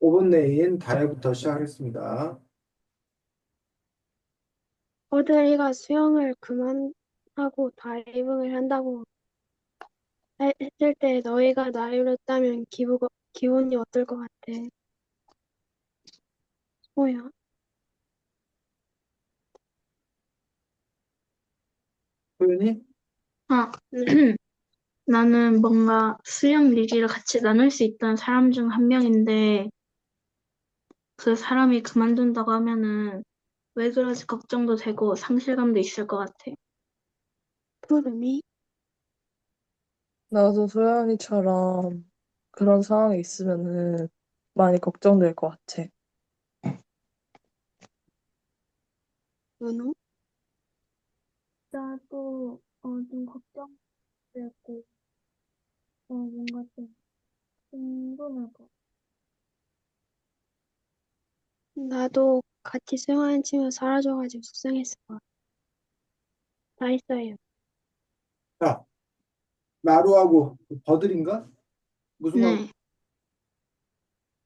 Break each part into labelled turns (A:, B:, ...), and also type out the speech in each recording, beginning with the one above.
A: 5분 내인 다이어부터 시작하겠습니다.
B: 오드리가 수영을 그만하고 다이빙을 한다고 했을 때 너희가 나이였다면 기분이 어떨 것 같아? 뭐야?
A: 소연이?
C: 아,
B: 응.
C: 나는 뭔가 수영 얘기를 같이 나눌 수 있던 사람 중 한 명인데, 그 사람이 그만둔다고 하면은 왜 그러지 걱정도 되고 상실감도 있을 것 같아.
B: 푸름이?
D: 나도 소연이처럼 그런 상황에 있으면은 많이 걱정될 것 같아.
B: 은호?
C: 나도 좀 걱정되고 뭔가 좀 궁금할 것
B: 나도 같이 수영하는 친구가 사라져가지고 속상했을 것 같아. 다 있어요.
A: 자, 나루하고 버들인가? 무슨 관,
C: 네,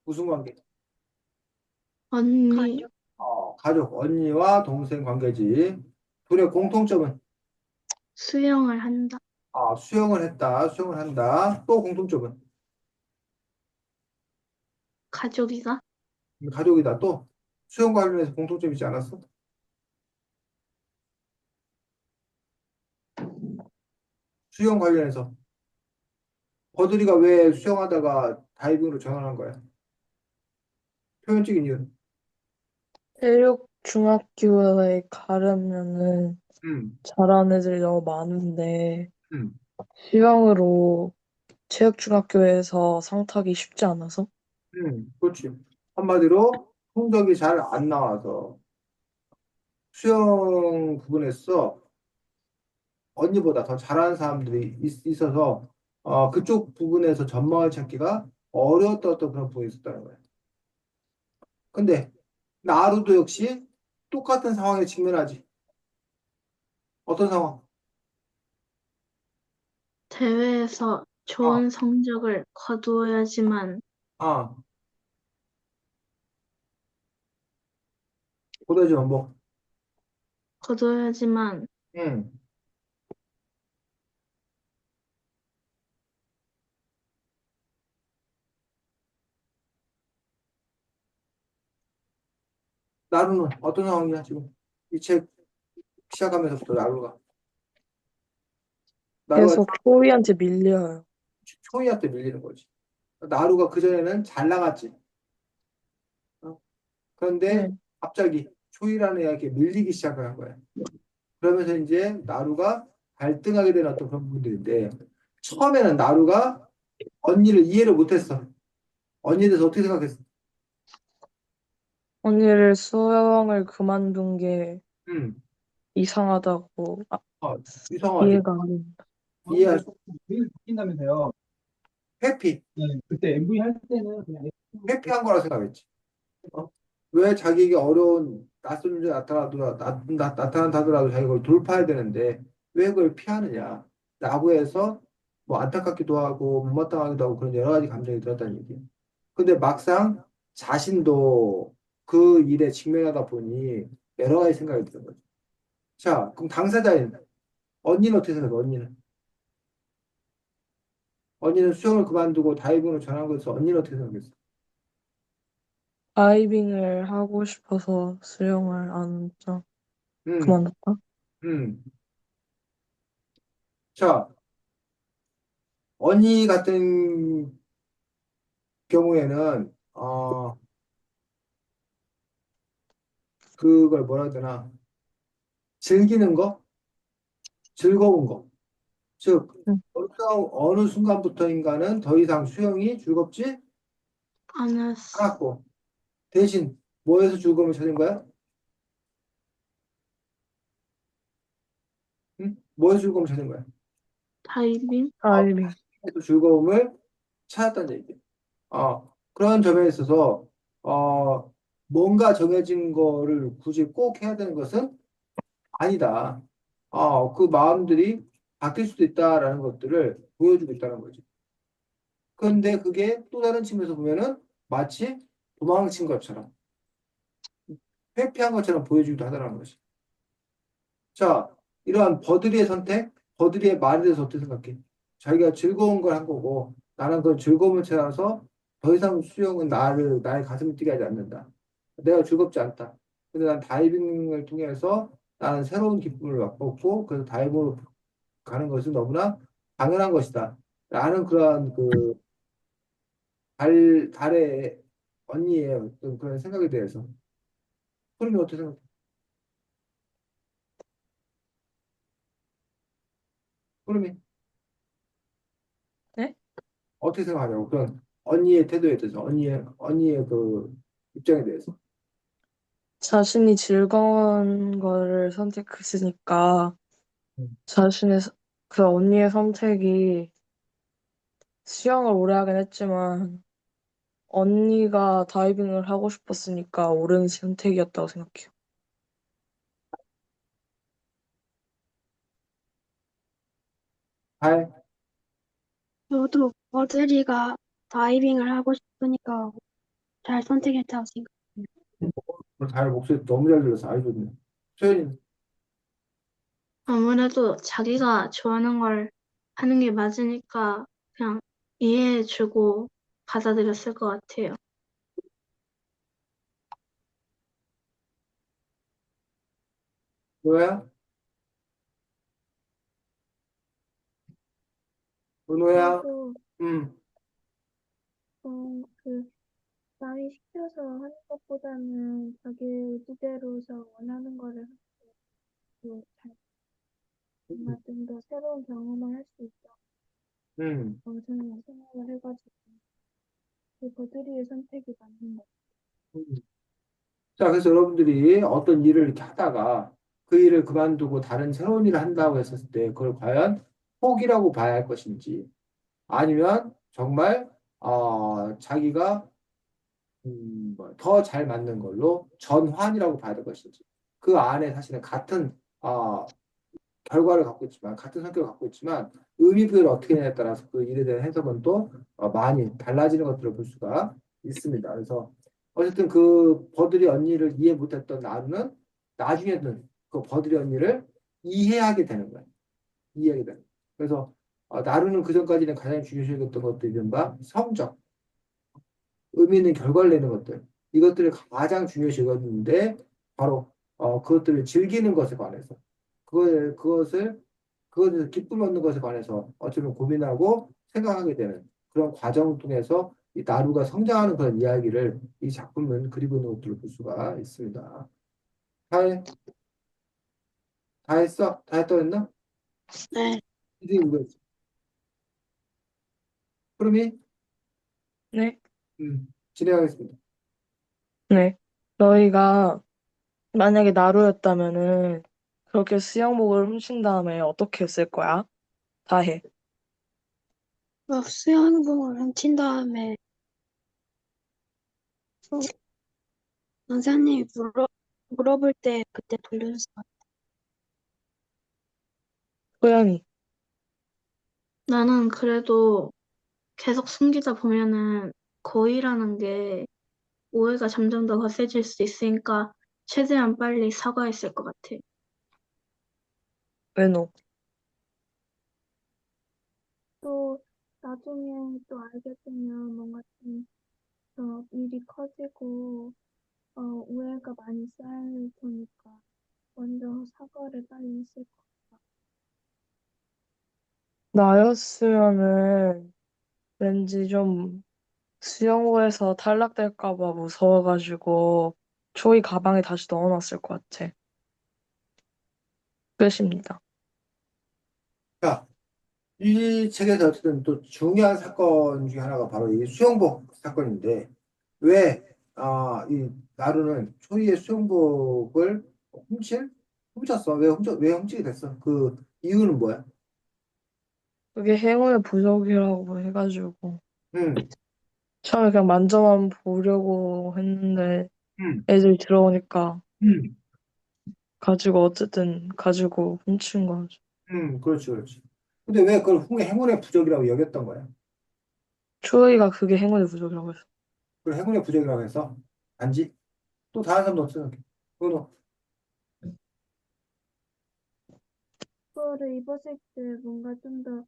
A: 무슨 관계?
C: 언니
A: 가족, 언니와 동생 관계지. 둘의 공통점은?
C: 수영을 한다.
A: 수영을 했다, 수영을 한다. 또 공통점은?
C: 가족이가
A: 가족이다. 또 수영 관련해서 공통점 있지 않았어? 수영 관련해서. 버들이가 왜 수영하다가 다이빙으로 전환한 거야? 표현적인 이유는?
D: 체육 중학교에 가려면은
A: 음,
D: 잘하는 애들이 너무 많은데
A: 음,
D: 수영으로 체육 중학교에서 상 타기 쉽지 않아서
A: 그렇지. 한마디로 성적이 잘 안 나와서 수영 부분에서 언니보다 더 잘하는 사람들이 있어서 그쪽 부분에서 전망을 찾기가 어려웠던 어떤 그런 부분이 있었다는 거예요. 근데 나루도 역시 똑같은 상황에 직면하지. 어떤 상황?
C: 대회에서
A: 아,
C: 좋은 성적을 거두어야지만
A: 아, 보다지 뭐.
C: 거둬야지만
A: 응. 나루는 어떤 상황이야 지금? 이 책 시작하면서부터 나루가
D: 계속 초이한테 밀려요.
A: 초이한테 밀리는 거지. 나루가 그전에는 잘 나갔지. 어? 그런데
D: 응.
A: 갑자기 초이라는 애에게 밀리기 시작을 거야. 그러면서 이제 나루가 갈등하게 되는 어떤 그런 부분들인데 처음에는 나루가 언니를 이해를 못했어. 언니에 대해서 어떻게 생각했어?
D: 언니를 수영을 그만둔 게
A: 음,
D: 이상하다고
A: 이상하지.
D: 이해가 안 된다.
A: 이해할 수
E: 일 바뀐다면서요.
A: 회피,
E: 네, 그때 MV 할 때는 그냥
A: 회피한 거라 생각했지. 어? 왜 자기에게 어려운 낯선 존재 나타난다더라도 자기가 그걸 돌파해야 되는데 왜 그걸 피하느냐. 라고 해서 뭐 안타깝기도 하고 못마땅하기도 하고 그런 여러 가지 감정이 들었다는 얘기예요. 근데 막상 자신도 그 일에 직면하다 보니 여러 가지 생각이 드는 거죠. 자, 그럼 당사자인 언니는 어떻게 생각해? 언니는 수영을 그만두고 다이빙으로 전환한 것에서 언니는 어떻게 생각했어?
D: 다이빙을 하고 싶어서 수영을 안 짜.
A: 음,
D: 그만뒀다?
A: 음. 자, 언니 같은 경우에는 그걸 뭐라 해야 되나? 즐기는 거, 즐거운 거. 즉
D: 응.
A: 어느 순간부터인가는 더 이상 수영이 즐겁지
C: 않았어.
A: 않았고 대신 뭐에서 즐거움을 찾은 거야? 응? 뭐에서 즐거움을 찾은 거야?
C: 다이빙?
D: 다이빙.
A: 또 즐거움을 찾았다는 얘기예요. 그런 점에 있어서 뭔가 정해진 거를 굳이 꼭 해야 되는 것은 아니다. 그 마음들이 바뀔 수도 있다라는 것들을 보여주고 있다는 거죠. 그런데 그게 또 다른 측면에서 보면은 마치 도망친 것처럼, 회피한 것처럼 보여주기도 하더라는 것이. 자, 이러한 버들이의 선택, 버들이의 말에 대해서 어떻게 생각해? 자기가 즐거운 걸 한 거고, 나는 그 즐거움을 찾아서 더 이상 수영은 나의 가슴을 뛰게 하지 않는다. 내가 즐겁지 않다. 근데 난 다이빙을 통해서 나는 새로운 기쁨을 맛보고, 그래서 다이빙으로 가는 것은 너무나 당연한 것이다. 라는 그러한 달의 언니의 어떤 그런 생각에 대해서. 소림이 어떻게 생각해? 소림이
D: 네?
A: 어떻게 생각하냐고. 그런 언니의 태도에 대해서, 언니의 그 입장에 대해서.
D: 자신이 즐거운 거를 선택했으니까
A: 음.
D: 자신의 그 언니의 선택이 수영을 오래 하긴 했지만 언니가 다이빙을 하고 싶었으니까 옳은 선택이었다고 생각해요.
A: 잘,
B: 저도 버들이가 다이빙을 하고 싶으니까 잘 선택했다고 생각해요.
A: 잘 목소리 너무 잘 들려서 아주 좋네. 소연이,
C: 아무래도 자기가 좋아하는 걸 하는 게 맞으니까 그냥 이해해주고 받아들였을 것 같아요.
A: 뭐야? 은호야?
F: 그래도
A: 음,
F: 그 남이 시켜서 하는 것보다는 자기 의지대로서 원하는 거를 하고 잘 정말 좀 더 새로운 경험을 할 수 있다고
A: 음.
F: 저는 생각을 해가지고 그 버들이의 선택이 맞는 것
A: 음. 자, 그래서 여러분들이 어떤 일을 이렇게 하다가 그 일을 그만두고 다른 새로운 일을 한다고 했었을 때 그걸 과연 포기라고 봐야 할 것인지 아니면 정말 자기가 더 잘 맞는 걸로 전환이라고 봐야 될 것인지 그 안에 사실은 같은 결과를 갖고 있지만 같은 성격을 갖고 있지만 의미 부여를 어떻게 하냐에 따라서 그 일에 대한 해석은 또 많이 달라지는 것들을 볼 수가 있습니다. 그래서 어쨌든 그 버들이 언니를 이해 못했던 나루는 나중에는 그 버들이 언니를 이해하게 되는 거예요. 이해하게 되는 거예요. 그래서 나루는 그 전까지는 가장 중요시 여겼던 것들이 이른바 성적, 의미 있는 결과를 내는 것들 이것들을 가장 중요시 여겼는데 바로 그것들을 즐기는 것에 관해서 그것에서 기쁨 얻는 것에 관해서 어쩌면 고민하고 생각하게 되는 그런 과정을 통해서 이 나루가 성장하는 그런 이야기를 이 작품은 그리고 있는 것들을 볼 수가 있습니다. 다, 해- 다 했어? 다 했다 했나?
B: 네,
A: 이제 이거 했어. 그럼이
D: 네?
A: 진행하겠습니다.
D: 네. 너희가 만약에 나루였다면은 그렇게 수영복을 훔친 다음에 어떻게 했을 거야? 다 해.
B: 수영복을 훔친 다음에 어, 선생님이 물어볼 때 그때 돌려줬어.
D: 소연이.
C: 나는 그래도 계속 숨기다 보면은 거의라는 게 오해가 점점 더 거세질 수 있으니까 최대한 빨리 사과했을 것 같아.
D: 왜 너?
F: 또 나중에 또 알게 되면 뭔가 좀 일이 커지고 오해가 많이 쌓일 테니까 먼저 사과를 빨리 했을 것 같아.
D: 나였으면은 왠지 좀 수영부에서 탈락될까 봐 무서워가지고 조이 가방에 다시 넣어놨을 것 같아. 끝입니다.
A: 자, 이 책에서 어쨌든 또 중요한 사건 중에 하나가 바로 이 수영복 사건인데 왜 이 나루는 초이의 수영복을 훔쳤어? 왜 훔치게 됐어? 그 이유는 뭐야?
D: 그게 행운의 부적이라고 해가지고
A: 음,
D: 처음에 그냥 만져만 보려고 했는데
A: 음,
D: 애들이 들어오니까
A: 음,
D: 가지고 훔친 거죠.
A: 그렇지, 그렇지. 근데 왜 그걸 행운의 부적이라고 여겼던 거야?
D: 초이가 그게 행운의 부적이라고 했어.
A: 그걸 행운의 부적이라고 해서 단지 또 다른 사람도 없어. 그거는
F: 그거를 입었을 때 뭔가 좀 더,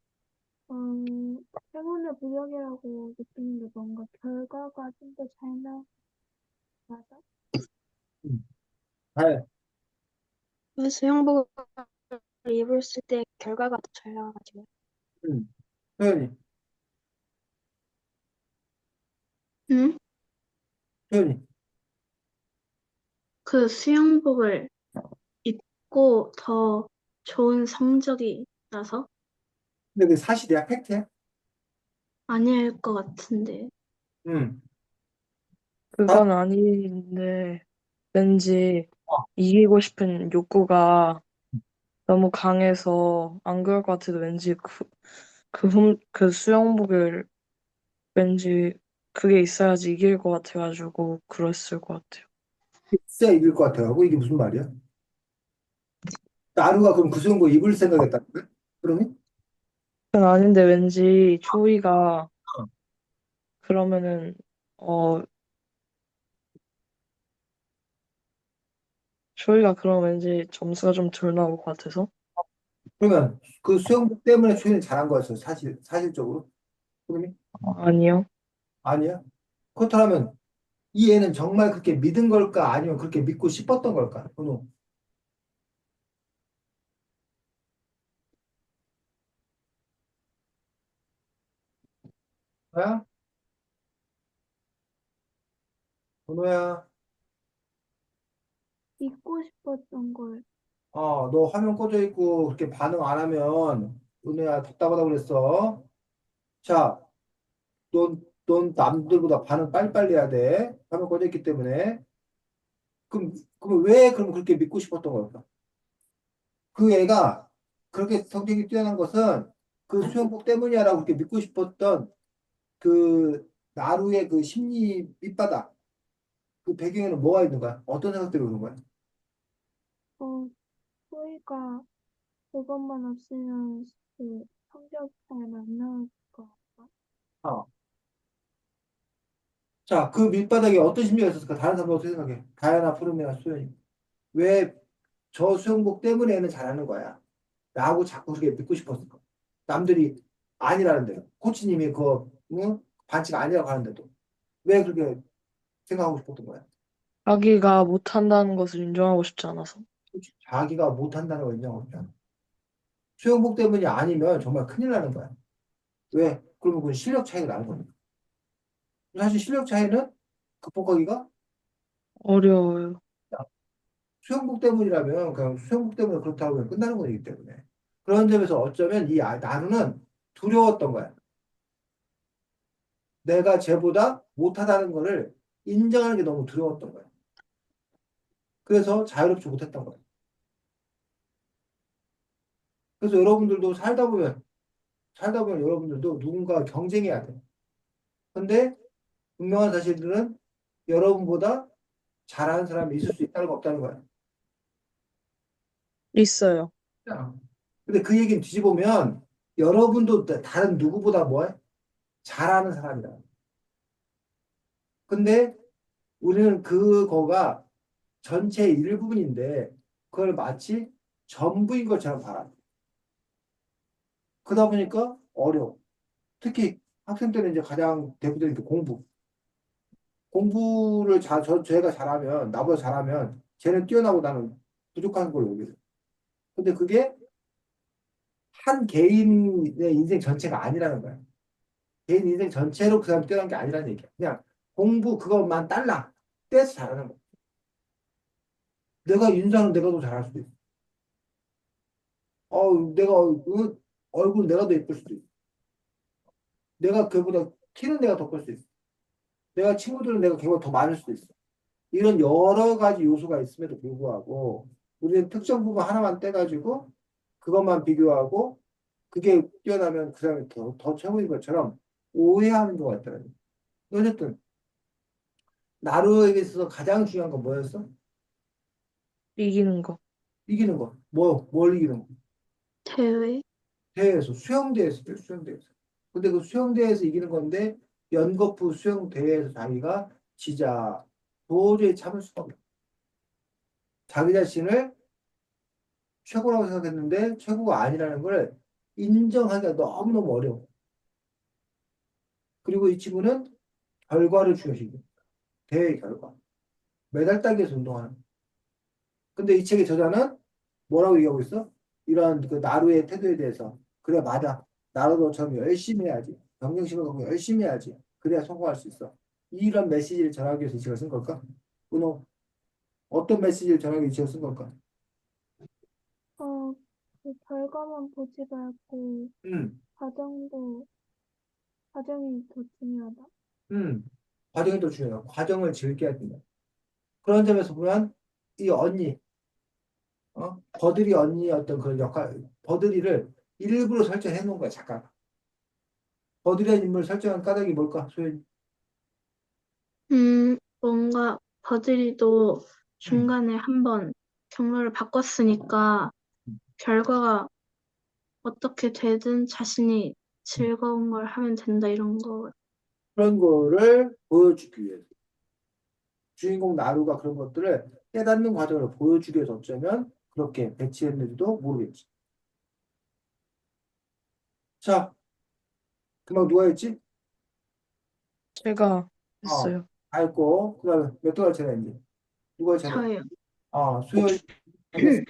F: 행운의 부적이라고 느끼는 게 뭔가 결과가 좀 더 잘 나와서?
A: 잘,
B: 그 수영복을 입었을 때 결과가 더 잘 나와가지고.
A: 표현이,
C: 응?
A: 표현이.
C: 그 수영복을 입고 더 좋은 성적이 나서
A: 근데 그 사실이야, 팩트야?
C: 아닐 것 같은데.
A: 응. 다,
D: 그건 아닌데, 왠지 이기고 싶은 욕구가 너무 강해서 안 그럴 것 같아도 왠지 그 수영복을 왠지 그게 있어야지 이길 것 같아가지고 그랬을 것 같아요.
A: 진짜 이길 것 같아가고 이게 무슨 말이야? 나루가 그럼 그 수영복 입을 생각했다는 거야? 그러면?
D: 그건 아닌데 왠지 조이가 그러면은 어 조이가 그럼 왠지 점수가 좀 덜 나올 것 같아서
A: 그러면 그 수영복 때문에 표현이 잘한 거였어, 사실적으로. 그러면?
D: 아니요.
A: 아니야? 그렇다면 이 애는 정말 그렇게 믿은 걸까? 아니면 그렇게 믿고 싶었던 걸까? 그노. 뭐야? 그노야?
F: 잊고 싶었던 걸.
A: 너 화면 꺼져 있고 그렇게 반응 안 하면 은혜야 답답하다고 그랬어. 자, 넌 남들보다 반응 빨리빨리 해야 돼. 화면 꺼져 있기 때문에. 그럼 왜 그럼 그렇게 믿고 싶었던 걸까? 그 애가 그렇게 성격이 뛰어난 것은 그 수영복 때문이야라고 그렇게 믿고 싶었던 그 나루의 그 심리 밑바닥 그 배경에는 뭐가 있는 거야? 어떤 생각들이 오는 거야?
F: 어, 소희가 그것만 없으면 그 성적 잘 안 나올 것 같아.
A: 어. 자, 그 밑바닥에 어떤 심리가 있었을까? 다른 사람 어떻게 생각해? 다현아, 푸르미나, 수현이. 왜 저 수영복 때문에 애는 잘하는 거야? 나하고 자꾸 그렇게 믿고 싶었을까? 남들이 아니라는데요. 코치님이 그 응? 반칙 아니라고 하는데도 왜 그렇게 생각하고 싶었던 거야?
D: 자기가 못한다는 것을 인정하고 싶지 않아서.
A: 자기가 못한다는 걸 인정하고 있잖아. 수영복 때문이 아니면 정말 큰일 나는 거야. 왜? 그러면 그건 실력 차이가 나는 거니까. 사실 실력 차이는 극복하기가
D: 어려워요.
A: 수영복 때문이라면 그냥 수영복 때문에 그렇다고 그냥 끝나는 거기 때문에. 그런 점에서 어쩌면 이 나루는 두려웠던 거야. 내가 쟤보다 못하다는 거를 인정하는 게 너무 두려웠던 거야. 그래서 자유롭지 못했던 거야. 그래서 여러분들도 살다 보면 여러분들도 누군가 경쟁해야 돼. 근데 분명한 사실들은 여러분보다 잘하는 사람이 있을 수 있다는 거 없다는 거야.
D: 있어요.
A: 근데 그 얘기는 뒤집으면 여러분도 다른 누구보다 뭐해? 잘하는 사람이다. 근데 우리는 그거가 전체의 일부분인데 그걸 마치 전부인 것처럼 봐라. 그러다 보니까 어려워. 특히 학생 때는 이제 가장 대표적인 게 공부. 공부를 쟤가 잘하면, 나보다 잘하면 쟤는 뛰어나고 나는 부족한 걸로 여기서. 근데 그게 한 개인의 인생 전체가 아니라는 거야. 개인 인생 전체로 그 사람 뛰어난 게 아니라는 얘기야. 그냥 공부 그것만 딸랑 떼서 잘하는 거야. 내가 인사는 내가 더 잘할 수도 있어. 내가 얼굴 내가 더 예쁠 수도 있어. 내가 그보다 키는 내가 더 클 수 있어. 내가 친구들은 내가 걔보다 더 많을 수도 있어. 이런 여러 가지 요소가 있음에도 불구하고 우리는 특정 부분 하나만 떼가지고 그것만 비교하고 그게 뛰어나면 그 사람이 더 최고인 것처럼 오해하는 경우가 있더라고요. 어쨌든 나루에게 있어서 가장 중요한 건 뭐였어?
D: 이기는 거.
A: 이기는 거. 뭘 이기는 거?
C: 대회?
A: 대회에서 수영대회에서. 근데 그 수영대회에서 이기는 건데 연거푸 수영 대회에서 자기가 지자 도저히 참을 수가 없어. 자기 자신을 최고라고 생각했는데 최고가 아니라는 걸 인정하기가 너무너무 어려워. 그리고 이 친구는 결과를 중요시해. 대회 결과. 메달 따기에서 운동하는. 근데 이 책의 저자는 뭐라고 얘기하고 있어? 이런 그 나루의 태도에 대해서. 그래, 맞아. 나루도 너처럼 열심히 해야지. 경쟁심을 갖고 열심히 해야지. 그래야 성공할 수 있어. 이런 메시지를 전하기 위해서 이 책을 쓴 걸까? 은호, 어떤 메시지를 전하기 위해서 이 책을 쓴 걸까?
F: 어, 그 결과만 보지 말고
A: 음,
F: 과정이 더 중요하다.
A: 과정이 더 중요해. 과정을 즐겨야 된다. 그런 점에서 보면 이 언니, 버들이 언니의 어떤 그런 역할, 버들이를 일부러 설정해 놓은 거야, 작가가. 버들이라는 인물을 설정한 까닭이 뭘까, 소연이?
C: 뭔가 버들이도
A: 음.
C: 중간에 한번 경로를 바꿨으니까 결과가 어떻게 되든 자신이 즐거운 걸 하면 된다 이런 거.
A: 그런 거를 보여주기 위해서. 주인공 나루가 그런 것들을 깨닫는 과정을 보여주기 위해서 어쩌면 그렇게 배치했는지도 모르겠지. 자, 금방 누가 했지?
D: 제가
A: 어,
D: 했어요.
A: 다 했고, 그 다음에 몇 도가 차례인지. 누가 차례?
C: 저예요.
A: 수요일 정했어.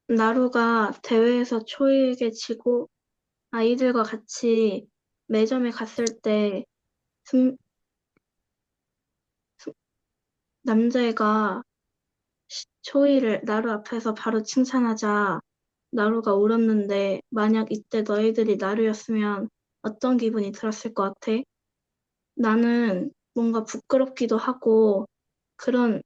C: 나루가 대회에서 초이에게 지고 아이들과 같이 매점에 갔을 때 승- 남자애가 초이를 나루 앞에서 바로 칭찬하자 나루가 울었는데 만약 이때 너희들이 나루였으면 어떤 기분이 들었을 것 같아? 나는 뭔가 부끄럽기도 하고 그런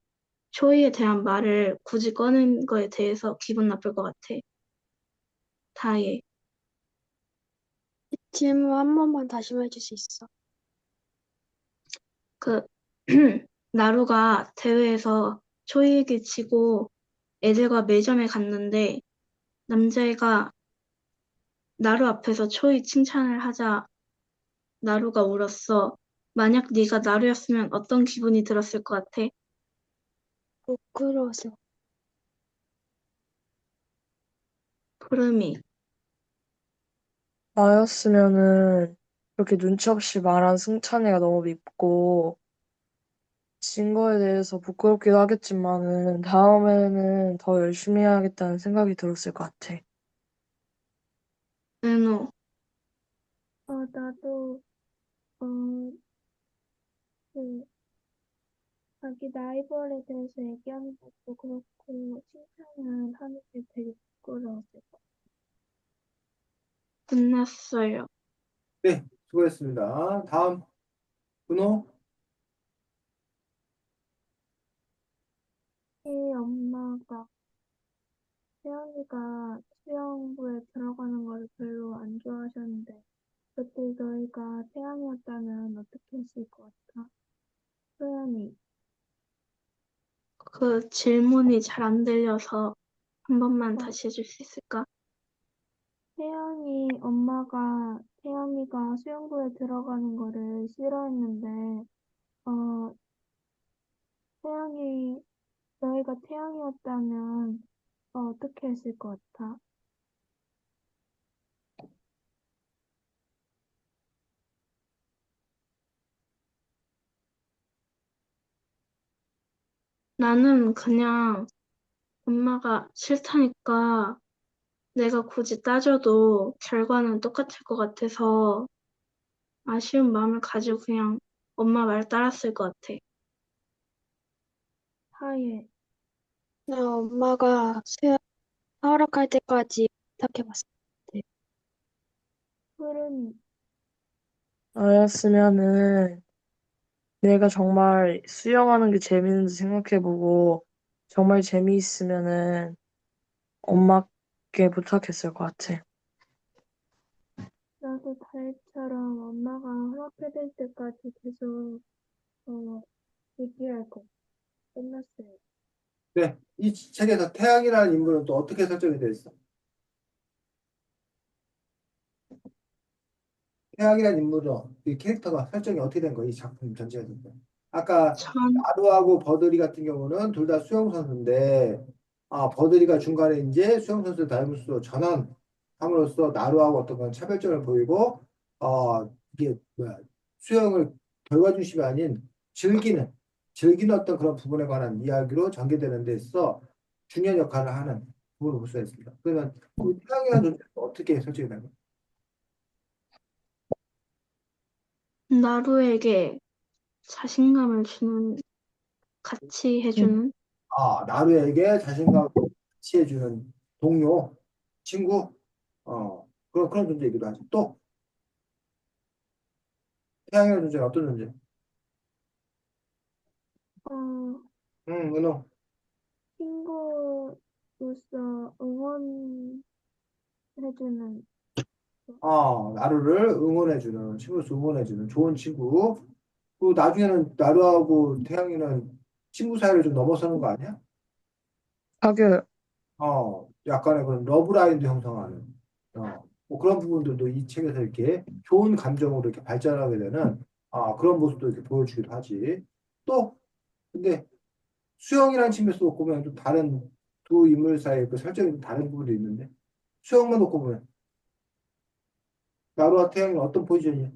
C: 초이에 대한 말을 굳이 꺼낸 거에 대해서 기분 나쁠 것 같아. 다혜.
B: 질문 한 번만 다시 해줄 수 있어?
C: 그 나루가 대회에서 초이에게 지고 애들과 매점에 갔는데 남자애가 나루 앞에서 초이 칭찬을 하자 나루가 울었어. 만약 네가 나루였으면 어떤 기분이 들었을 것 같아?
B: 부끄러워서.
C: 푸름이.
D: 나였으면은 그렇게 눈치 없이 말한 승찬이가 너무 밉고 진 거에 대해서 부끄럽기도 하겠지만은 다음에는 더 열심히 해야겠다는 생각이 들었을 것 같아.
C: 은호.
F: 나도, 어, 그, 자기 라이벌에 대해서 얘기하는 것도 그렇고, 칭찬을 하는 게 되게 부끄러웠을 것
C: 끝났어요.
A: 네, 수고했습니다. 다음, 은호.
F: 같아. 엄마가, 태연이가 수영부에 들어가는 거를 별로 안 좋아하셨는데, 그때 너희가 태양이었다면 어떻게 했을 것 같아? 소연이,
C: 그 질문이 잘 안 들려서 한 번만
F: 어,
C: 다시 해줄 수 있을까?
F: 엄마가 태양이가 수영부에 들어가는 거를 싫어했는데, 어, 태양이, 너희가 태양이었다면, 어떻게 했을 것 같아?
C: 나는 그냥 엄마가 싫다니까 내가 굳이 따져도 결과는 똑같을 것 같아서 아쉬운 마음을 가지고 그냥 엄마 말 따랐을 것 같아.
F: 하예,
B: 나 엄마가 수영 허락할 때까지 부탁해봤을 때.
F: 푸른이,
D: 나였으면은 내가 정말 수영하는 게 재밌는지 생각해보고 정말 재미있으면은 엄마께 부탁했을 것 같아.
F: 나도 다혜처럼 엄마가 허락해줄 때까지 계속, 어, 얘기할 거. 끝났어요.
A: 네, 이 책에서 태양이라는 인물은 또 어떻게 설정이 되어 있어? 태양이라는 인물은 이 캐릭터가 설정이 어떻게 된 거야? 이 작품 전체에서. 아까
C: 전,
A: 나루하고 버들이 같은 경우는 둘 다 수영 선수인데 버들이가 중간에 이제 수영 선수 다이무스로 전환함으로써 나루하고 어떤 그런 차별점을 보이고 이게 뭐야 수영을 결과 중심이 아닌 즐기는 즐기는 어떤 그런 부분에 관한 이야기로 전개되는 데 있어 중요한 역할을 하는 부분을 볼 수가 있습니다. 그러면 이 태양이라는 존재는 어떻게 설정이 되는 거야?
C: 나루에게 자신감을 주는, 같이 해주는,
A: 나루에게 자신감을 치해주는 동료, 친구, 그런 존재이기도 하죠. 또, 태양이라는 존재는 어떤 존재?
F: 어,
A: 은호.
F: 친구로서 응원해주는,
A: 나루를 친구로서 응원해주는 좋은 친구. 그 나중에는 나루하고 태양이는 친구 사이를 좀 넘어서는 거 아니야?
D: 사귀어요.
A: 약간의 그런 러브라인도 형성하는, 뭐 그런 부분들도 이 책에서 이렇게 좋은 감정으로 이렇게 발전하게 되는, 그런 모습도 이렇게 보여주기도 하지. 또, 근데 수영이라는 측면에서 놓고 보면 좀 다른 두 인물 사이의 그 설정이 좀 다른 부분도 있는데, 수영만 놓고 보면, 나루와 태양은 어떤 포지션이야?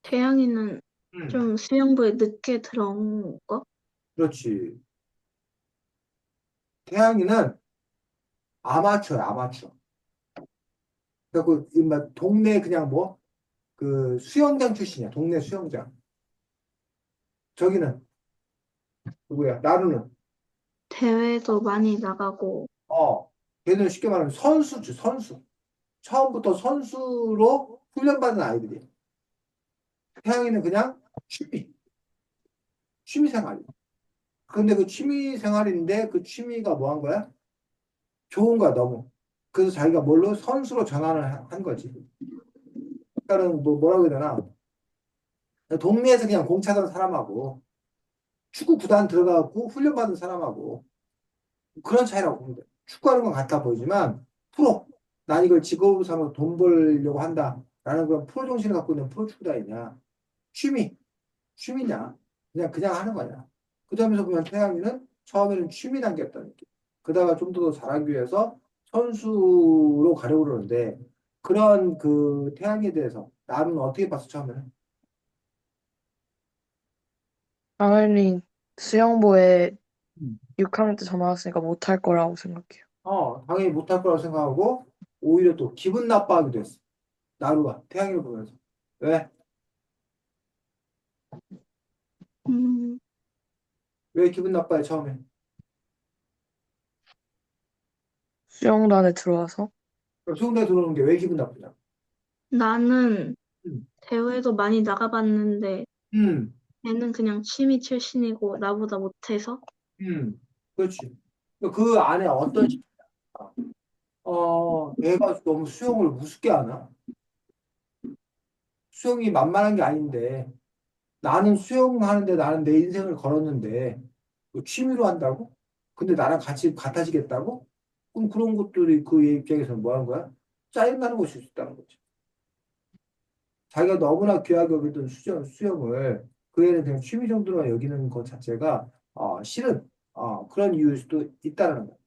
C: 태양이는
A: 음,
C: 좀 수영부에 늦게 들어온 거?
A: 그렇지. 태양이는 아마추어야, 아마추어. 그래갖고, 막 동네 그냥 뭐, 그 수영장 출신이야, 동네 수영장. 저기는, 누구야? 나루는.
C: 대회도 많이 나가고,
A: 걔들은 쉽게 말하면 선수지, 선수. 처음부터 선수로 훈련받은 아이들이야. 태양이는 그냥 취미 생활이야. 근데 그 취미 생활인데 그 취미가 뭐 한 거야? 좋은 거야, 너무. 그래서 자기가 뭘로 선수로 전환을 한 거지. 그러니까는 뭐라고 해야 되나? 동네에서 그냥 공차던 사람하고 축구 구단 들어가고 훈련받은 사람하고 그런 차이라고 보면 돼. 축구하는 건 같아 보이지만 프로, 난 이걸 직업으로 삼아서 돈 벌려고 한다라는 그런 프로 정신을 갖고 있는 프로 축구단이냐. 취미, 취미냐. 그냥 하는 거냐. 그 점에서 보면 태양이는 처음에는 취미 단계였다는 느낌. 그러다가 좀 더 잘하기 위해서 선수로 가려고 그러는데 그런 그 태양에 대해서 나는 어떻게 봤어, 처음에는?
D: 당연히 수영부에
A: 음.
D: 6학년 때 전화 왔으니까 못할 거라고 생각해요.
A: 당연히 못할 거라고 생각하고 오히려 또 기분 나빠하기도 했어. 나루가 태양이를 보면서. 왜?
C: 음,
A: 왜 기분 나빠해, 처음에?
D: 수영단에 들어와서
A: 그럼 수영대 들어오는 게 왜 기분 나쁘냐?
C: 나는
A: 음,
C: 대회도 많이 나가봤는데,
A: 음,
C: 걔는 그냥 취미 출신이고, 나보다 못해서,
A: 그렇지. 그 안에 어떤, 얘가 너무 수영을 우습게 하나? 수영이 만만한 게 아닌데, 나는 수영하는데 나는 내 인생을 걸었는데, 뭐 취미로 한다고? 근데 나랑 같이 같아지겠다고? 그럼 그런 것들이 그 얘 입장에서는 뭐 하는 거야? 짜증나는 것일 수 있다는 거지. 자기가 너무나 귀하게 여기던 수영을 그 애는 그냥 취미 정도로 여기는 것 자체가 싫은 그런 이유일 수도 있다는 거야.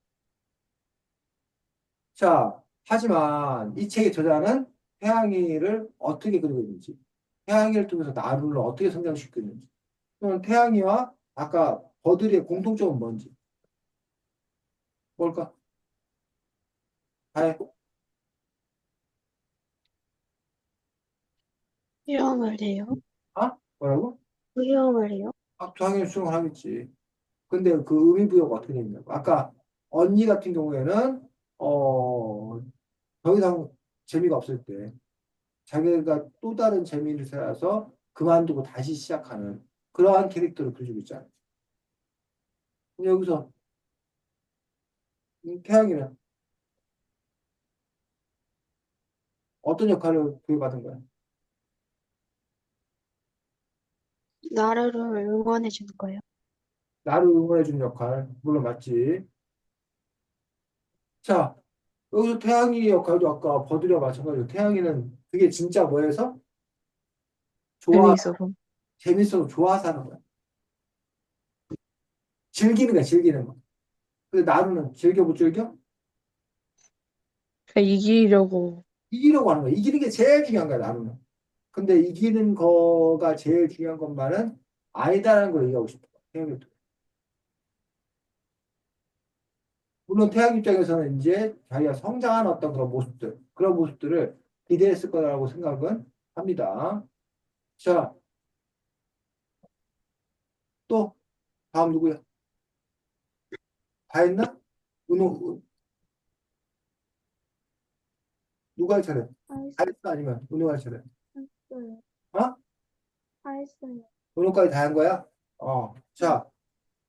A: 자, 하지만 이 책의 저자는 태양이를 어떻게 그리고 있는지, 태양이를 통해서 나루를 어떻게 성장시키고 있는지, 또는 태양이와 아까 버들의 공통점은 뭔지, 뭘까? 다해.
B: 수영을 해요?
A: 뭐라고?
B: 수영을 해요?
A: 당연히 수영을 하겠지. 근데 그 의미 부여가 어떻게 되냐고. 아까 언니 같은 경우에는, 더 이상 재미가 없을 때, 자기가 또 다른 재미를 찾아서 그만두고 다시 시작하는 그러한 캐릭터를 그려주고 있잖아요. 근데 여기서 이 태양이는 어떤 역할을 부여받은 거야?
B: 나루를 응원해 주는 거예요.
A: 나를 응원해주는 역할, 물론 맞지. 자, 여기서 태양이 역할도 아까 버들이와 마찬가지로 태양이는 그게 진짜 뭐해서 좋아,
D: 재미있어서.
A: 재밌어서 좋아서 하는 거야. 즐기는 거야, 즐기는 거. 근데 나루는 즐겨 못 즐겨?
D: 그냥 이기려고.
A: 이기려고 하는 거야. 이기는 게 제일 중요한 거야, 나루는. 근데 이기는 거가 제일 중요한 것만은 아니다라는 걸 얘기하고 싶어. 태양 입장. 물론 태양 입장에서는 이제 자기가 성장한 어떤 그런 모습들을 기대했을 거라고 생각은 합니다. 자, 또 다음 누구야? 다 했나? 은호, 누가 할 차례?
F: 다
A: 다 했어? 아니면 은호가 할 차례?
F: 했어요.
A: 어?
F: 다 했어요.
A: 은호까지 다 한 거야? 자,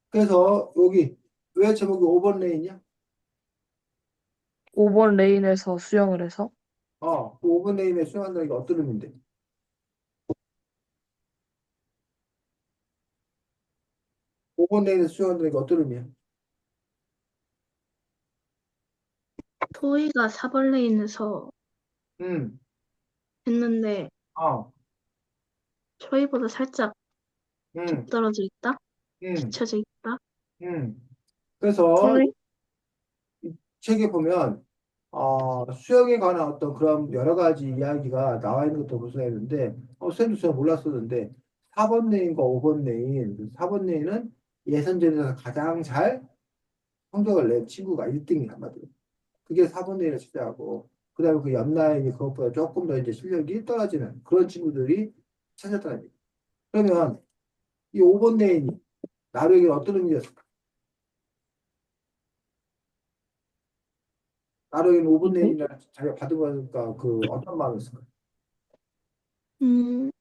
A: 그래서 여기 왜 제목이 5번 레인이야?
D: 5번 레인에서 수영을 해서.
A: 그 5번 레인에 수영한다는 게 어떤 의미인데? 5번 레인에 수영한다는 게 어떤 의미야?
C: 토이가 4번 레인에서
A: 음,
C: 했는데
A: 어,
C: 초이보다 살짝
A: 음,
C: 뒤떨어져 있다?
A: 음,
C: 뒤쳐져 있다?
A: 음. 그래서
C: 토이?
A: 이 책에 보면 수영에 관한 어떤 그런 여러 가지 이야기가 나와 있는 것도 보셔야되는데 쌤도 제가 몰랐었는데 4번 레인과 5번 레인 4번 레인은 예선전에서 가장 잘 성적을 낸 친구가 1등이 한마디로 그게 4번 레인을 차지하고 그 다음에 그 옆 라인이 그것보다 조금 더 이제 실력이 떨어지는 그런 친구들이 찾았다는 얘기 그러면 이 5번 레인이 나루에게 어떤 의미였을까? 나루에게는 5번
D: 이게?
A: 레인이라 자기가 받은 거니까 그 어떤 마음이었을까?
C: 음,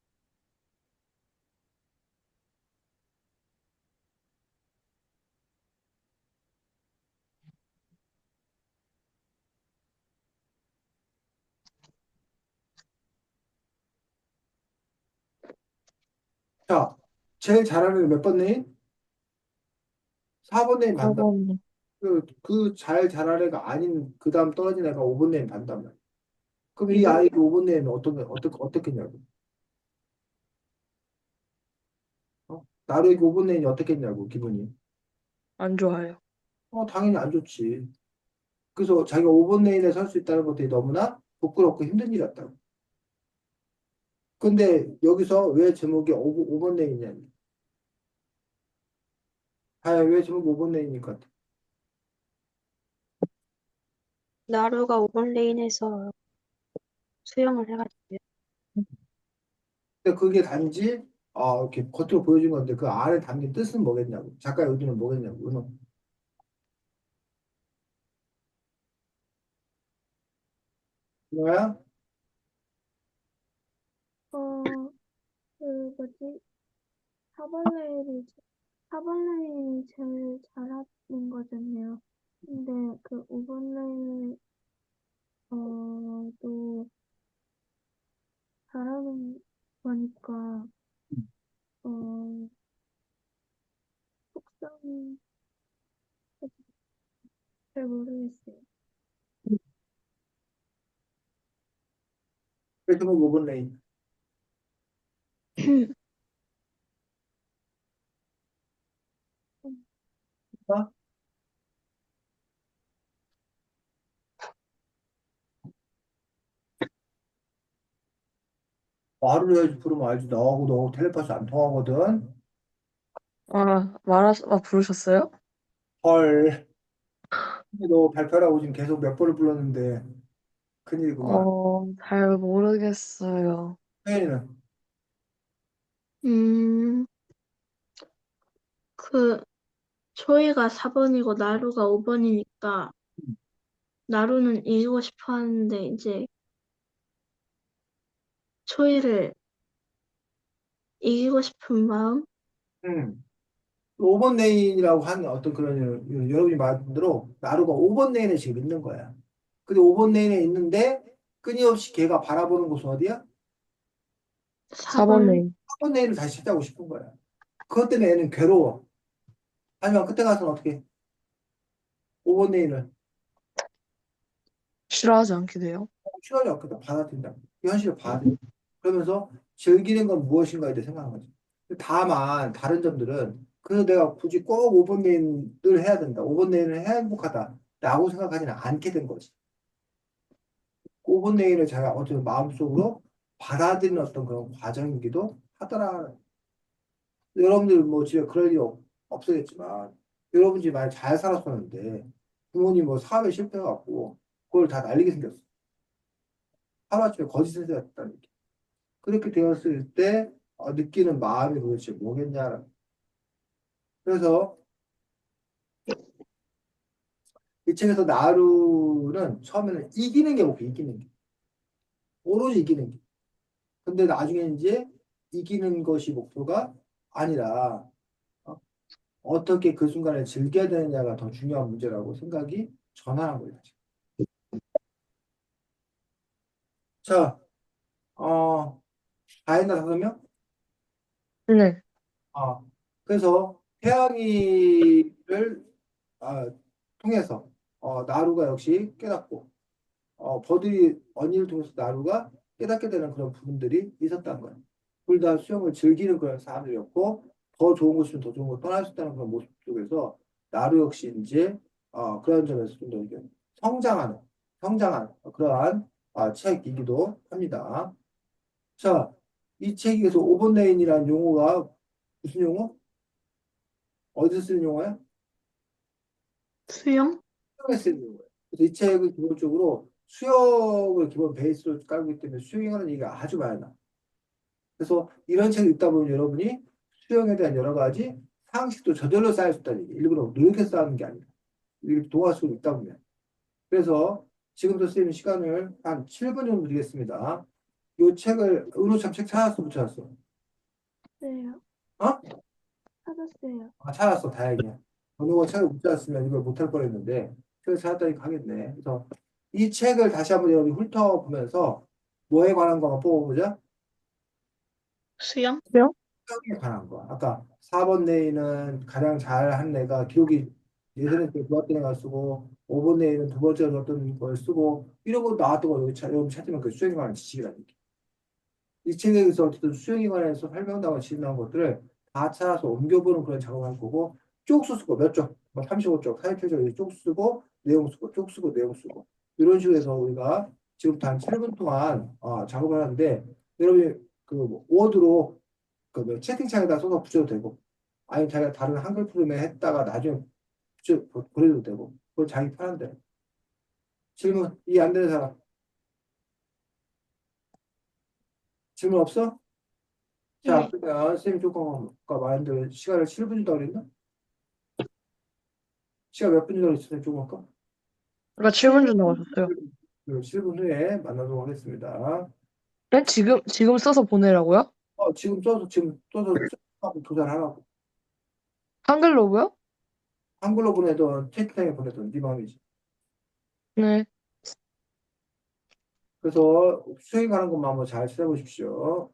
A: 자, 제일 잘하는 게 몇 번 레인? 4번 레인 반다.
D: 4번.
A: 그 잘 잘하는 애가 아닌 그 다음 떨어진 애가 5번 레인 반단 말이야. 그럼 이
D: 이거?
A: 아이 5번 레인은 어떻겠냐고. 나루에게 5번 레인이 어떻겠냐고, 기분이.
D: 안 좋아요.
A: 당연히 안 좋지. 그래서 자기가 5번 레인에 설 수 있다는 것들이 너무나 부끄럽고 힘든 일이었다고. 근데 여기서 왜 제목이 5번 레인이냐. 과연 왜 제목이 5번 레인일 것 같아?
B: 나루가 5번 레인에서 수영을 해가지고요.
A: 근데 그게 단지, 이렇게 겉으로 보여준 건데 그 안에 담긴 뜻은 뭐겠냐고. 작가의 의도는 뭐겠냐고. 뭐야?
F: 어, 그 뭐지? 4번 레인이 4번 레인이 제일 잘하는 거잖아요. 근데 그 5번 레인을 또 잘하는 거니까 어, 속성이 잘 모르겠어요.
A: 왜 제목 5번 레인? 어? 말을 해야지 부르면 알지. 너하고 너 텔레파시 안 통하거든.
D: 부르셨어요?
A: 헐. 근데 너 발표라고 지금 계속 몇 번을 불렀는데 큰일이구만.
D: 잘 모르겠어요.
A: 혜인이는
C: 음, 그, 초이가 4번이고 나루가 5번이니까 나루는 이기고 싶어 하는데 이제 초이를 이기고 싶은 마음?
A: 음. 5번 레인이라고 하는 어떤 그런 여러분이 말한 대로 나루가 5번 레인에 지금 있는 거야. 근데 5번 레인에 있는데 끊임없이 걔가 바라보는 곳은 어디야?
D: 4번
C: 4번,
D: 레인.
A: 4번 레인을 다시 찾아오고 싶은 거야. 그것 때문에 애는 괴로워. 하지만 그때 가서는 어떻게? 5번 레인을
D: 싫어하지 않게 돼요?
A: 싫어하지 않겠다. 받아들인다. 이 현실을 받아들인다. 그러면서 즐기는 건 무엇인가에 대해 생각하는 거지. 다만 다른 점들은 그래서 내가 굳이 꼭 5번 내인을 해야 된다. 5번 내인을 해야 행복하다. 라고 생각하지는 않게 된 거지. 5번 내인을 자기가 어떤 마음속으로 받아들이는 어떤 그런 과정이기도 하더라. 여러분들 뭐 집에 그럴 일 없어겠지만 여러분 집이 많이 잘 살았었는데 부모님 뭐 사업에 실패해갖고 그걸 다 날리게 생겼어. 하루아침에 거짓을 했다는 얘기. 그렇게 되었을 때 느끼는 마음이 도대체 뭐겠냐. 그래서 이 책에서 나루는 처음에는 이기는 게 목표, 이기는 게. 오로지 이기는 게. 근데 나중에 이제 이기는 것이 목표가 아니라 어떻게 그 순간을 즐겨야 되느냐가 더 중요한 문제라고 생각이 전환한 거예요. 자, 다 했나, 5명?
D: 네.
A: 아, 그래서 태양이를 아, 통해서 나루가 역시 깨닫고 버들이 언니를 통해서 나루가 깨닫게 되는 그런 부분들이 있었다는 거예요. 둘 다 수영을 즐기는 그런 사람들이었고 더 좋은 곳이면 더 좋은 곳 떠날 수 있다는 그런 모습 속에서 나루 역시 이제 그런 점에서 좀 더 이게 성장하는 그러한 책이기도 합니다. 자, 이 책에서 오버레인이라는 용어가 무슨 용어? 어디서 쓰는 용어야?
C: 수영?
A: 수영에 쓰는 용어예요. 그래서 이 책은 기본적으로 수영을 기본 베이스로 깔고 있기 때문에 수영하는 얘기가 아주 많이 나. 그래서 이런 책을 읽다 보면 여러분이 수영에 대한 여러 가지 상식도 저절로 쌓일 수 있다는 얘기. 일부러 노력해서 쌓는 게 아니라. 이렇게 동화 속을 읽다 보면. 그래서 지금부터 선생님 시간을 한 7분 정도 드리겠습니다. 이 책을, 은호 참 책 찾았어, 못 찾았어?
F: 네,
A: 어?
F: 찾았어요.
A: 찾았어, 다행이야. 은호가 책을 못 찾았으면 이걸 못할 뻔했는데, 책을 찾았다니 하겠네. 그래서 이 책을 다시 한번 여러분이 훑어보면서 뭐에 관한 거 한번 뽑아보자.
C: 수영?
D: 수영?
A: 수영에 관한 거. 아까 4번 내에는 가장 잘한 애가 기록이 예전에 때 좋았던 애가 쓰고 5번 내에는 두 번째로 좋았던 걸 쓰고 이런 거 나왔던 거 여러분 찾으면 그 수영에 관한 지식이라는 얘기. 이 책에서 어쨌든 수영에 관해서 설명나와 지나온 것들을 다 찾아서 옮겨보는 그런 작업을 할 거고 쭉 쓰고 몇 쪽, 뭐 35쪽, 47쪽 이렇게 쭉 쓰고 내용 쓰고 쭉 쓰고 내용 쓰고 이런 식으로 해서 우리가 지금부터 한 7분 동안 작업을 하는데 여러분이 그 워드로 그 채팅창에다 써서 붙여도 되고 아니면 자기가 다른 한글 프로그램에 했다가 나중에 보내도 되고 그건 자기 편한데 질문 이해 안 되는 사람 질문 없어? 자
C: 네.
A: 그러면 선생님 조금 아까 말한 대로 시간을 7분 준다고 그랬나? 시간 몇 분 준다고 그랬어? 조금 아까?
D: 아까 7분 준다고 하셨어요.
A: 7분 후에 만나도록 하겠습니다.
D: 네? 지금 써서 보내라고요?
A: 지금 써서 하고 도전하라고
D: 한글로고요?
A: 한글로 보내든 채팅창에 보내든 네 마음이지.
D: 네.
A: 그래서 수행 가는 것만 한번 잘 찾아보십시오.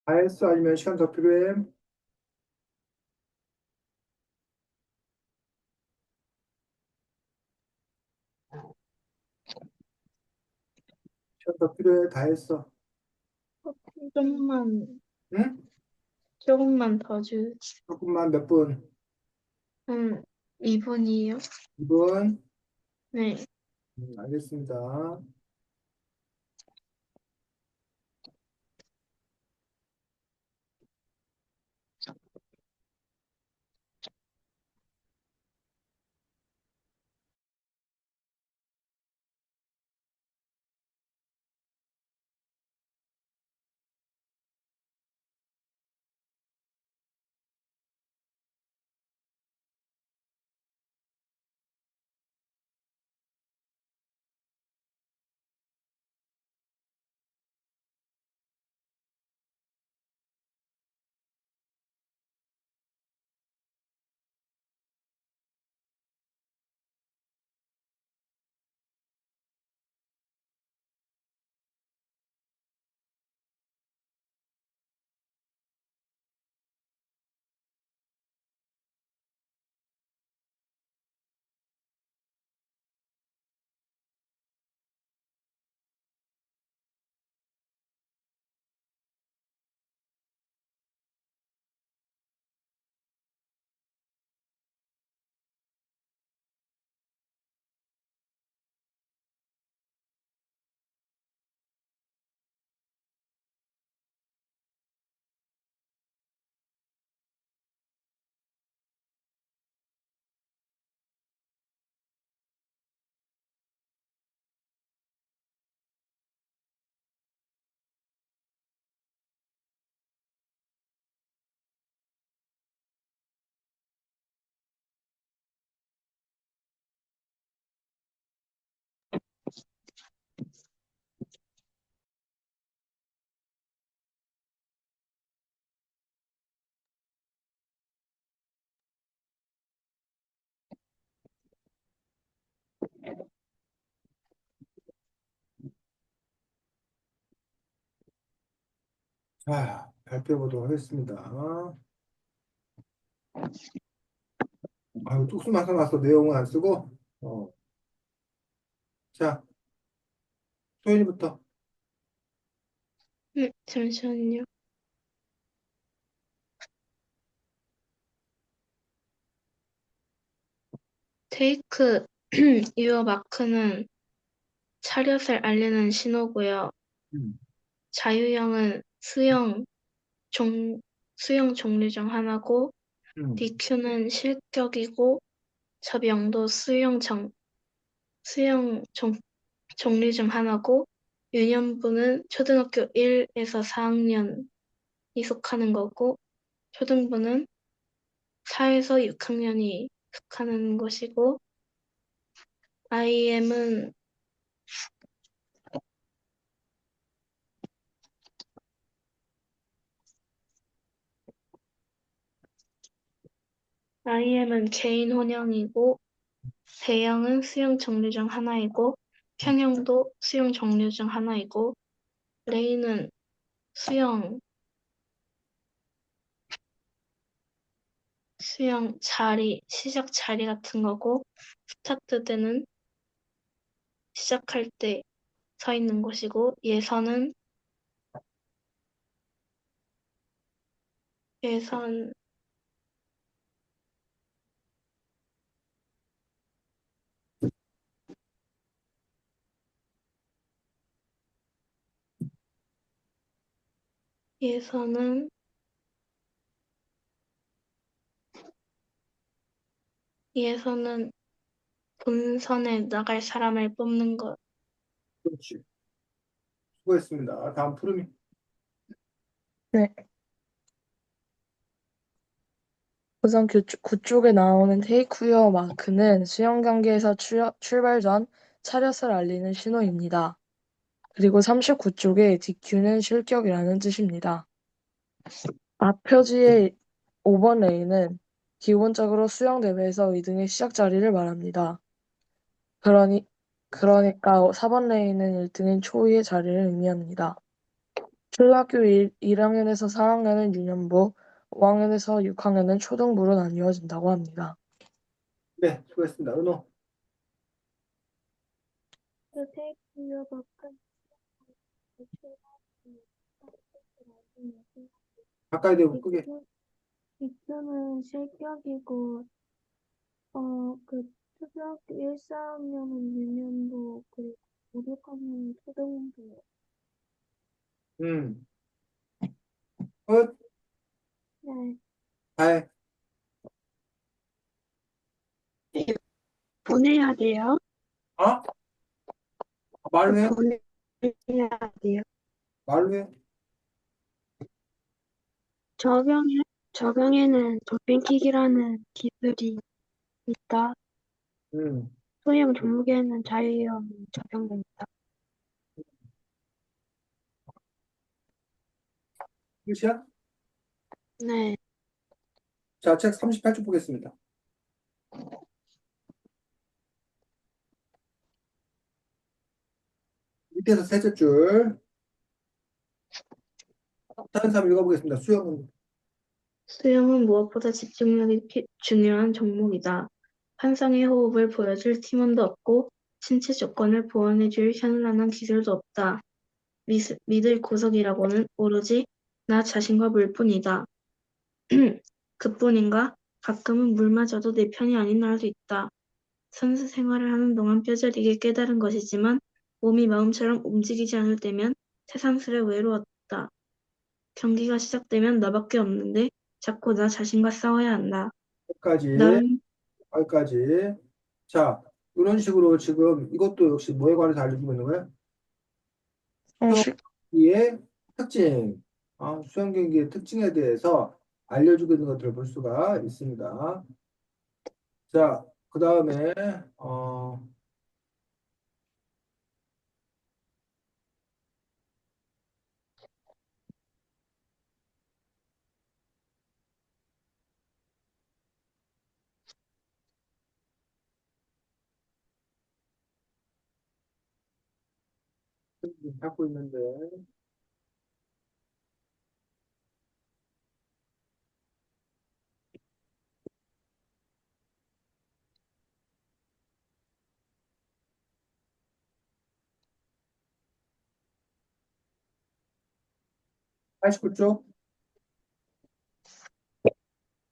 A: 다 했어? 아니면 시간 더 필요해? 시간 더 필요해? 다 했어?
C: 조금만,
A: 응?
C: 조금만 더 주,
A: 조금만 몇 분?
C: 2분이요?
A: 2분?
C: 네.
A: 알겠습니다. 자, 발표해 보도록 하겠습니다. 아유, 뚝숨 나서 내용은 안 쓰고. 자, 소연이부터.
C: 잠시만요. 테이크 유어 마크는 차렷을 알리는 신호고요.
A: 음,
C: 자유형은 수형 종류 중 하나고, DQ는 실격이고, 접영도 수형 종류 중 하나고, 유년부는 초등학교 1에서 4학년이 속하는 거고, 초등부는 4에서 6학년이 속하는 것이고, IM은 개인 혼영이고, 대형은 수용 종류 중 하나이고, 평형도 수용 종류 중 하나이고, 레이는 수용 시작 자리 같은 거고, 스타트 때는 시작할 때 서 있는 곳이고, 예선, 예선은, 예선은 본선에 나갈 사람을 뽑는 것.
A: 그렇지. 수고했습니다. 다음 푸름이.
D: 네. 우선 그쪽에 나오는 테이크 유어 마크는 수영 경기에서 출발 전 차렷을 알리는 신호입니다. 그리고 39쪽의 DQ는 실격이라는 뜻입니다. 앞 표지의 5번 레인은 기본적으로 수영 대회에서 2등의 시작 자리를 말합니다. 그러니까 4번 레인은 1등인 초이의 자리를 의미합니다. 초등학교 1학년에서 4학년은 유년부, 5학년에서 6학년은 초등부로 나뉘어진다고 합니다.
A: 네, 수고했습니다. 은호.
F: The take your book
A: 가까이 대고 끄게.
F: 빅스는 실격이고, 그 초등학교 1, 4학년은 유년부, 그리고 5, 6학년은 초등부.
A: 끝.
F: 네,
A: 잘.
B: 보내야 돼요?
A: 어? 말로 해.
B: 보내야 돼요?
A: 말로 해.
B: 적용에는 돌핀킥이라는 기술이 있다.
A: 음.
B: 수영 종목에는 자유형이 적용된다.
A: 끝이야?
B: 네.
A: 자, 책 38쪽 보겠습니다. 밑에서 셋째 줄. 다른 사람 읽어보겠습니다. 수영은.
C: 수영은 무엇보다 집중력이 중요한 종목이다. 환상의 호흡을 보여줄 팀원도 없고 신체 조건을 보완해줄 현란한 기술도 없다. 믿을 구석이라고는 오로지 나 자신과 물뿐이다. 그뿐인가? 가끔은 물마저도 내 편이 아닌 날도 있다. 선수 생활을 하는 동안 뼈저리게 깨달은 것이지만 몸이 마음처럼 움직이지 않을 때면 새삼스레 외로웠다. 경기가 시작되면 나밖에 없는데 자꾸 나 자신과 싸워야 한다.
A: 여기까지.
C: 나름
A: 여기까지. 자, 이런 식으로 지금 이것도 역시 뭐에 관해서 알려주고 있는 거야?
D: 형식,
A: 수영기의 특징. 수영 경기의 특징에 대해서 알려주고 있는 것들을 볼 수가 있습니다. 자, 그 다음에, 어, 찾고 있는데, 89쪽?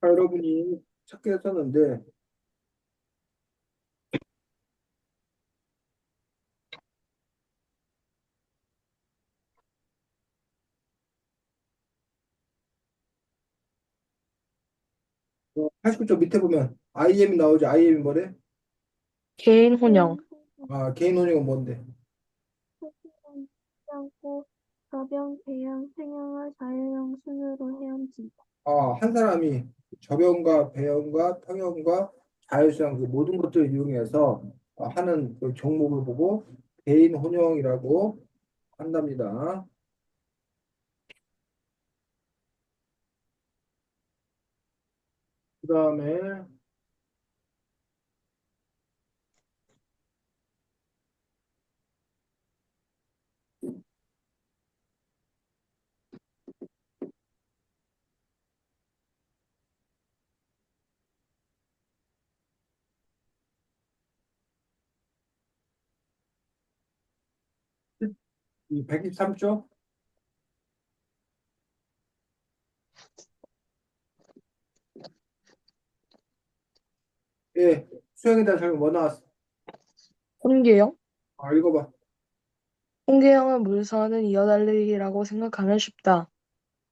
A: 여러분이 찾게 했었는데, 89쪽 밑에 보면 IM이 나오죠. IM이 뭐래?
D: 개인 혼영,
A: 개인 혼용은 뭔데?
F: 소수는 않고 가병, 배양, 생형을 자유형 순으로 헤엄친다.
A: 한 사람이 저변과 배연과 평형과 자율수영 그 모든 것들을 이용해서 하는 그 종목을 보고 개인 혼용이라고 한답니다. 그 다음에 123쪽. 예, 수영에 대한 설명 뭐 나왔어?
D: 혼계형?
A: 읽어봐.
D: 홍계형은 물선은 이어달리기라고 생각하면 쉽다.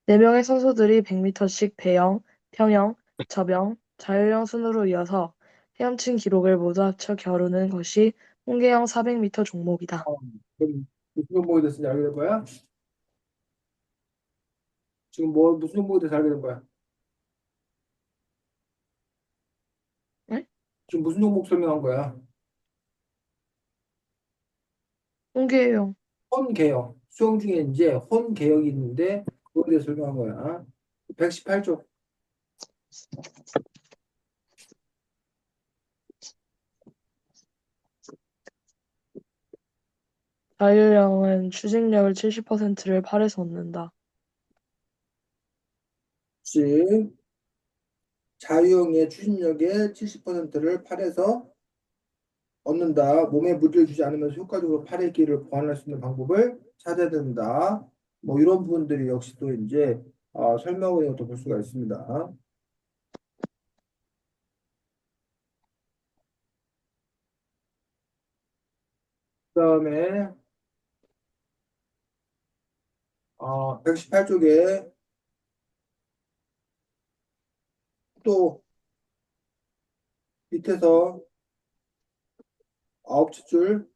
D: 4명의 선수들이 100m씩 배영, 평영, 접영, 자유형 순으로 이어서 헤엄친 기록을 모두 합쳐 겨루는 것이 홍계형 400m 종목이다.
A: 그럼 무슨 종목에 대해서 알게 된 거야? 지금 무슨 종목에 대해서 알게 된 거야?
D: 네?
A: 지금 무슨 종목 설명한 거야?
D: 홍계형.
A: 혼개혁. 수영 중에 이제 혼개혁이 있는데 그거에 대해서 설명한 거야. 118쪽.
D: 자유형은 추진력을 70%를 팔에서 얻는다.
A: 혹시 자유형의 추진력의 70%를 팔에서 얻는다. 몸에 무리를 주지 않으면서 효과적으로 팔의 길이를 보완할 수 있는 방법을 찾아야 된다. 뭐 이런 부분들이 역시 또 이제 설명을 이것도 볼 수가 있습니다. 그다음에 118쪽에 또 밑에서 아홉째 줄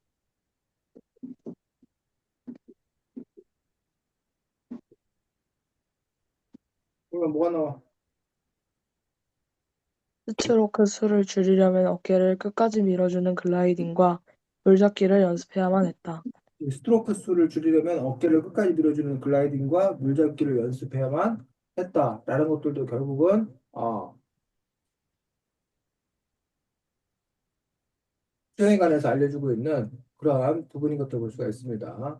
A: 그러면 뭐가 나와?
D: 스트로크 수를 줄이려면 어깨를 끝까지 밀어주는 글라이딩과 물잡기를 연습해야만 했다.
A: 이 스트로크 수를 줄이려면 어깨를 끝까지 밀어주는 글라이딩과 물잡기를 연습해야만 했다라는 것들도 결국은 수영에 관해서 알려주고 있는 그러한 부분인 것도 볼 수가 있습니다.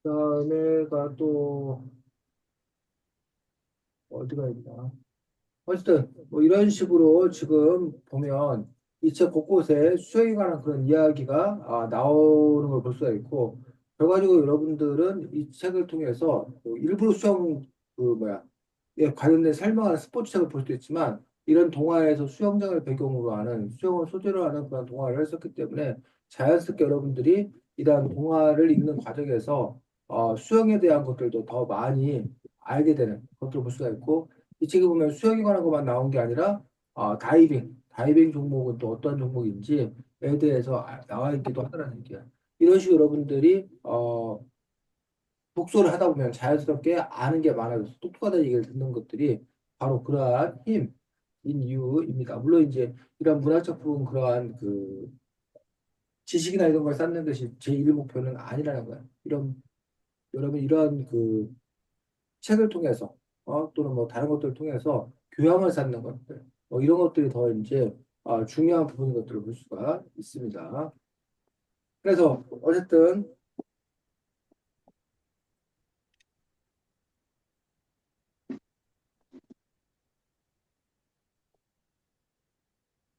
A: 그다음에가 또 어디가 있나? 어쨌든 뭐 이런 식으로 지금 보면 이 책 곳곳에 수영에 관한 그런 이야기가 나오는 걸 볼 수가 있고 결과적으로 여러분들은 이 책을 통해서 뭐 일부러 수영 그 뭐야 예, 관련된 설명하는 스포츠 책을 볼 수도 있지만 이런 동화에서 수영장을 배경으로 하는 수영을 소재로 하는 그런 동화를 했었기 때문에 자연스럽게 여러분들이 이러한 동화를 읽는 과정에서 수영에 대한 것들도 더 많이 알게 되는 것들을 볼 수가 있고 이 책에 보면 수영에 관한 것만 나온 게 아니라 다이빙 종목은 또 어떤 종목인지에 대해서 나와 있기도 하더라는 얘기야. 이런 식으로 여러분들이 독서를 하다 보면 자연스럽게 아는 게 많아져서 똑똑하다는 얘기를 듣는 것들이 바로 그러한 힘인 이유입니다. 물론 이제 이런 문학적 부분 그러한 그 지식이나 이런 걸 쌓는 것이 제1 목표는 아니라는 거야. 여러분 이런 그 책을 통해서 또는 뭐 다른 것들을 통해서 교양을 쌓는 것들 이런 것들이 더 이제 중요한 부분인 것들을 볼 수가 있습니다. 그래서 어쨌든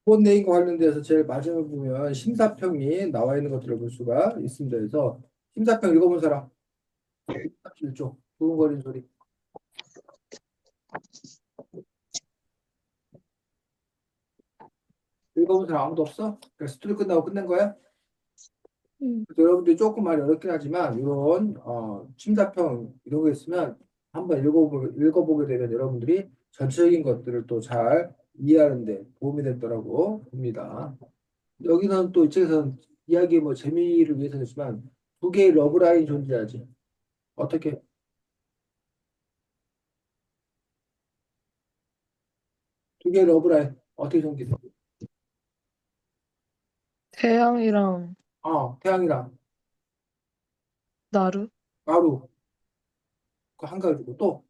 A: 본 내용과 관련돼서 제일 마지막에 보면 심사평이 나와 있는 것들을 볼 수가 있습니다. 그래서 심사평 읽어본 사람 1쪽 두근거리는 소리 읽어본 사람 아무도 없어? 그러니까 스토리 끝나고 끝낸 거야? 그래서 여러분들이 조금 말이 어렵긴 하지만 이런 심사평 이런 거 있으면 한번 읽어보게 되면 여러분들이 전체적인 것들을 또 잘 이해하는 데 도움이 됐더라고 봅니다. 여기서는 또 이 책에서는 이야기의 뭐 재미를 위해서 했지만 두 개의 러브라인이 존재하지. 어떻게 두 개의 러브라인 어떻게 전개돼?
D: 태양이랑
A: 태양이랑
D: 나루,
A: 마루 그 한 가지고 또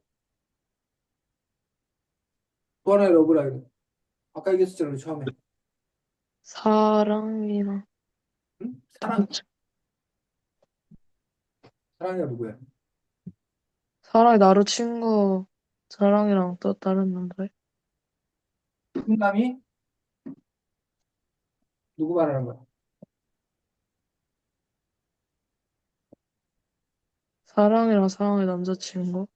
A: 하나의 러브라인 아까 얘기했었잖아 처음에
D: 사랑이랑
A: 응?
D: 던져.
A: 사랑이가 누구야?
D: 사랑이 나루 친구, 사랑이랑 또 다른 남자.
A: 훈남이 누구 말하는 거야?
D: 사랑이랑 사랑의 남자친구.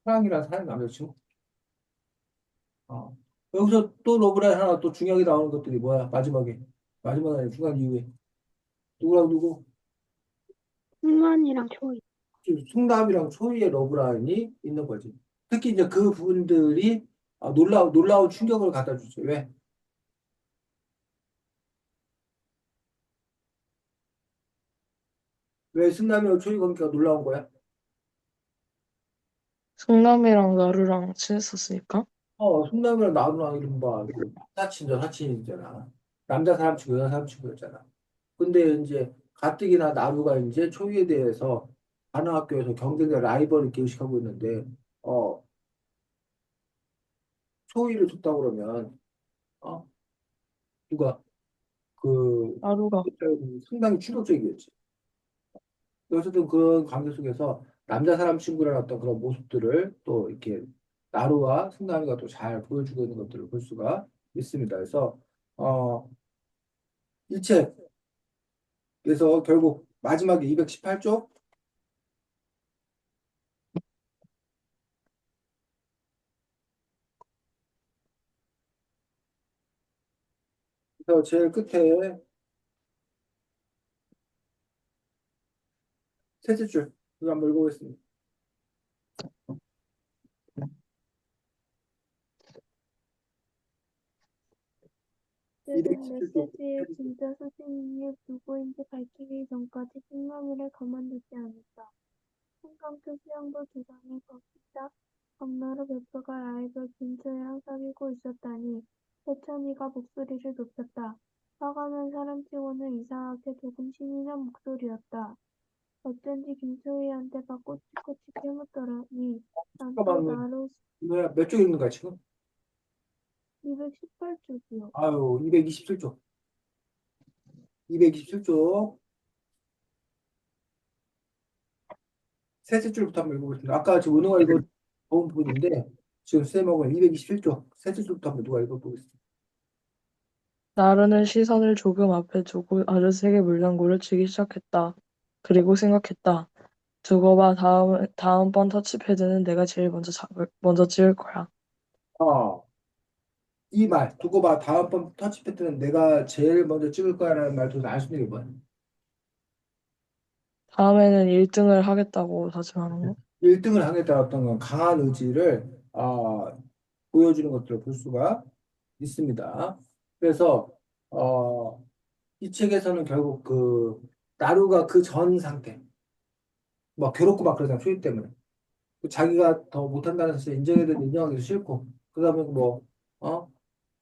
A: 사랑이란 사람 남자친구? 여기서 또 러브라인 하나 또 중요하게 나오는 것들이 뭐야? 마지막에 아니 중간 이후에 누구랑 누구?
B: 승만이랑 초이.
A: 지금 숭남이랑 초이의 러브라인이 있는 거지. 특히 이제 그 부분들이 놀라운 충격을 갖다 주죠. 왜? 왜 승남이랑 초이 관계가 놀라운 거야?
D: 승남이랑 나루랑 친했었으니까.
A: 승남이랑 나누랑 이른바 그 사친이잖아. 남자 사람 치고 여자 사람 치고였잖아. 근데 이제 가뜩이나 나루가 이제 초이에 대해서 가는 학교에서 경쟁자 라이벌을 의식하고 있는데 어 소위를 줬다고 그러면, 어? 누가, 그,
D: 나루가.
A: 상당히 충격적이겠지. 어쨌든 그런 관계 속에서 남자 사람 친구라는 어떤 그런 모습들을 또 이렇게 나루와 승남이가 또 잘 보여주고 있는 것들을 볼 수가 있습니다. 그래서, 이 책에서 결국 마지막에 218쪽, 그래서 제일 끝에 셋째 줄, 이거 한번 읽어보겠습니다.
F: 뜻은
A: 217쪽.
F: 메시지의 진짜 수신인이 누구인지 밝히기 전까지 승마물에 가만두지 않았다. 한강교 수영부 주장의 거기다 박나루 베프가 라이벌 김초희랑 사귀고 있었다니 해찬이가 목소리를 높였다. 화가 난 사람치고는 이상하게 조금 신이 난 목소리였다. 어쩐지 김초희한테 막 꼬치꼬치 캐묻더라니 난 또
A: 잠깐만,
F: 나로
A: 뭐야, 몇 쪽 읽는 거야, 지금?
F: 218쪽이요.
A: 아유, 227쪽. 227쪽. 셋째 줄부터 한번 읽어보겠습니다. 아까 지금 은호가 읽어본 부분인데, 지금 쌤하고는 227쪽. 셋째 줄부터 한번 누가 읽어보겠습니다.
D: 나르는 시선을 조금 앞에 두고 아주 세게 물장구를 치기 시작했다. 그리고 생각했다. 두고 봐, 다음번 터치패드는 내가 제일 먼저 찍을 거야.
A: 아, 이 말, 두고 봐. 다음번 터치패드는 내가 제일 먼저 찍을 거야라는 말도 알 수 있는 게 뭐야?
D: 다음에는 1등을 하겠다고 다짐하는 거.
A: 1등을 하겠다는 어떤 건 강한 의지를 보여주는 것들을 볼 수가 있습니다. 그래서 이 책에서는 결국 그 나루가 그 전 상태, 뭐 괴롭고 막 그러잖아, 초이 때문에. 자기가 더 못한다는 사실 인정해야 되는 인정하기도 싫고, 그다음에 뭐, 어?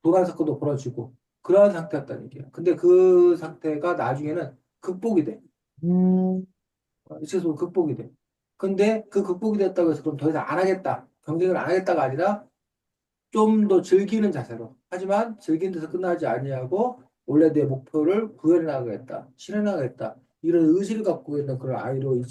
A: 도난 사건도 벌어지고, 그러한 상태였다는 얘기야. 근데 그 상태가 나중에는 극복이 돼.
D: 음,
A: 이 책에서 극복이 돼. 근데 그 극복이 됐다고 해서 그럼 더 이상 안 하겠다. 경쟁을 안 하겠다가 아니라 좀 더 즐기는 자세로. 하지만 즐긴 데서 끝나지 아니하고 원래 내 목표를 구현해 나가겠다. 실현해 나가겠다. 이런 의지를 갖고 있는 그런 아이로 이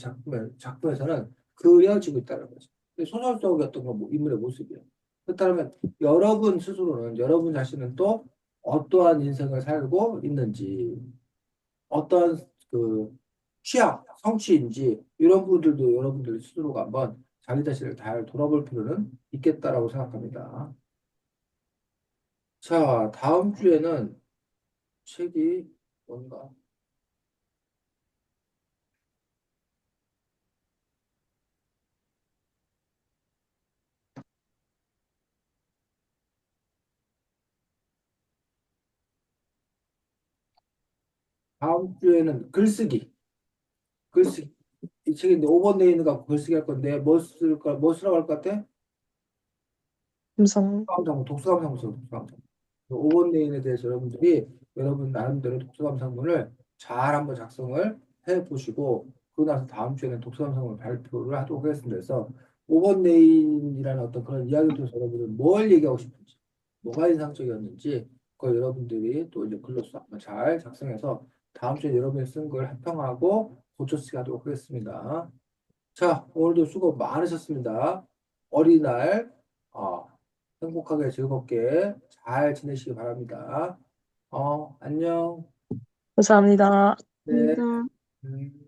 A: 작품에서는 그려지고 있다는 거죠. 소설 속의 어떤 인물의 모습이에요. 그렇다면 여러분 스스로는 여러분 자신은 또 어떠한 인생을 살고 있는지 어떤 그 취향, 성취인지 이런 부분들도 여러분들 스스로가 한번 자기 자신을 잘 돌아볼 필요는 있겠다라고 생각합니다. 자, 다음 주에는 책이 뭔가? 다음 주에는 글쓰기. 글쓰기. 이 책인데 5번 내에 있는 거 갖고 글쓰기 할 건데 뭐 쓰라고 할 것 같아?
D: 감상.
A: 독서감상문, 독서감상. 5번 레인에 대해서 여러분들이 여러분 나름대로 독서감상문을 잘 한번 작성을 해 보시고 그러고 나서 다음 주에는 독서감상문 발표를 하도록 하겠습니다. 그래서 5번 레인이라는 어떤 그런 이야기를 통해서 여러분들 뭘 얘기하고 싶은지 뭐가 인상적이었는지 그걸 여러분들이 또 이제 글로써 한번 잘 작성해서 다음 주에 여러분이 쓴 걸 합평하고 고쳐쓰기 하도록 하겠습니다. 자, 오늘도 수고 많으셨습니다. 어린이날 행복하게 즐겁게 잘 지내시기 바랍니다. 안녕.
D: 감사합니다.
A: 네.
C: 음.
A: 음.